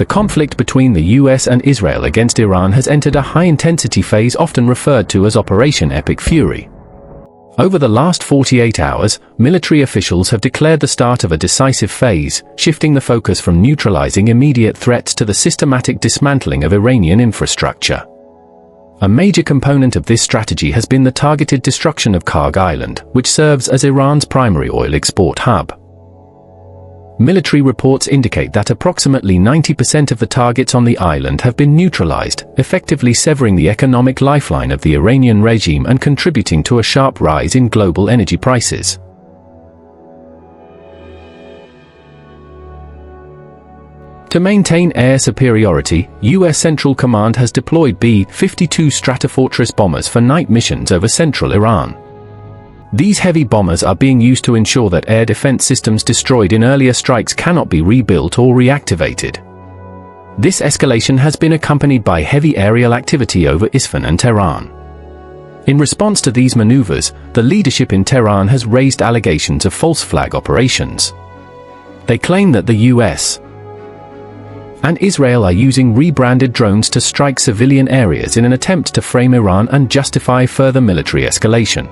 The conflict between the US and Israel against Iran has entered a high-intensity phase often referred to as Operation Epic Fury. Over the last 48 hours, military officials have declared the start of a decisive phase, shifting the focus from neutralizing immediate threats to the systematic dismantling of Iranian infrastructure. A major component of this strategy has been the targeted destruction of Karg Island, which serves as Iran's primary oil export hub. Military reports indicate that approximately 90% of the targets on the island have been neutralized, effectively severing the economic lifeline of the Iranian regime and contributing to a sharp rise in global energy prices. To maintain air superiority, US Central Command has deployed B-52 Stratofortress bombers for night missions over central Iran. These heavy bombers are being used to ensure that air defense systems destroyed in earlier strikes cannot be rebuilt or reactivated. This escalation has been accompanied by heavy aerial activity over Isfahan and Tehran. In response to these maneuvers, the leadership in Tehran has raised allegations of false flag operations. They claim that the US and Israel are using rebranded drones to strike civilian areas in an attempt to frame Iran and justify further military escalation.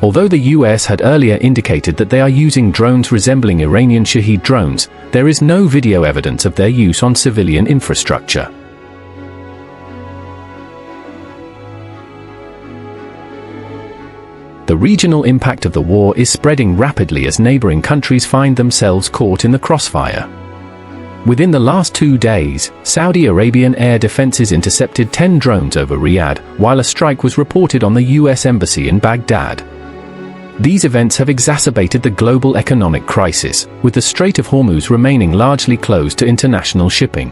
Although the US had earlier indicated that they are using drones resembling Iranian Shahed drones, there is no video evidence of their use on civilian infrastructure. The regional impact of the war is spreading rapidly as neighboring countries find themselves caught in the crossfire. Within the last 2 days, Saudi Arabian air defenses intercepted 10 drones over Riyadh, while a strike was reported on the US embassy in Baghdad. These events have exacerbated the global economic crisis, with the Strait of Hormuz remaining largely closed to international shipping.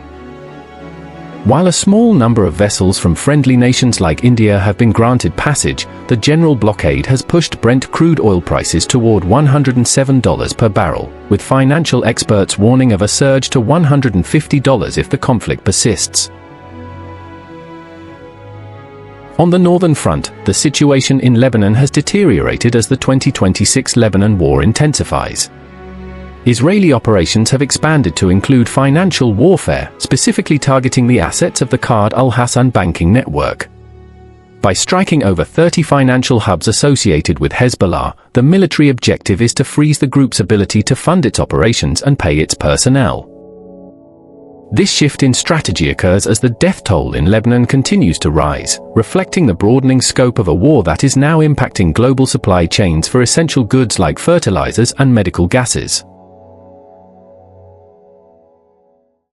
While a small number of vessels from friendly nations like India have been granted passage, the general blockade has pushed Brent crude oil prices toward $107 per barrel, with financial experts warning of a surge to $150 if the conflict persists. On the northern front, the situation in Lebanon has deteriorated as the 2026 Lebanon war intensifies. Israeli operations have expanded to include financial warfare, specifically targeting the assets of the Qard al-Hassan banking network. By striking over 30 financial hubs associated with Hezbollah, the military objective is to freeze the group's ability to fund its operations and pay its personnel. This shift in strategy occurs as the death toll in Lebanon continues to rise, reflecting the broadening scope of a war that is now impacting global supply chains for essential goods like fertilizers and medical gases.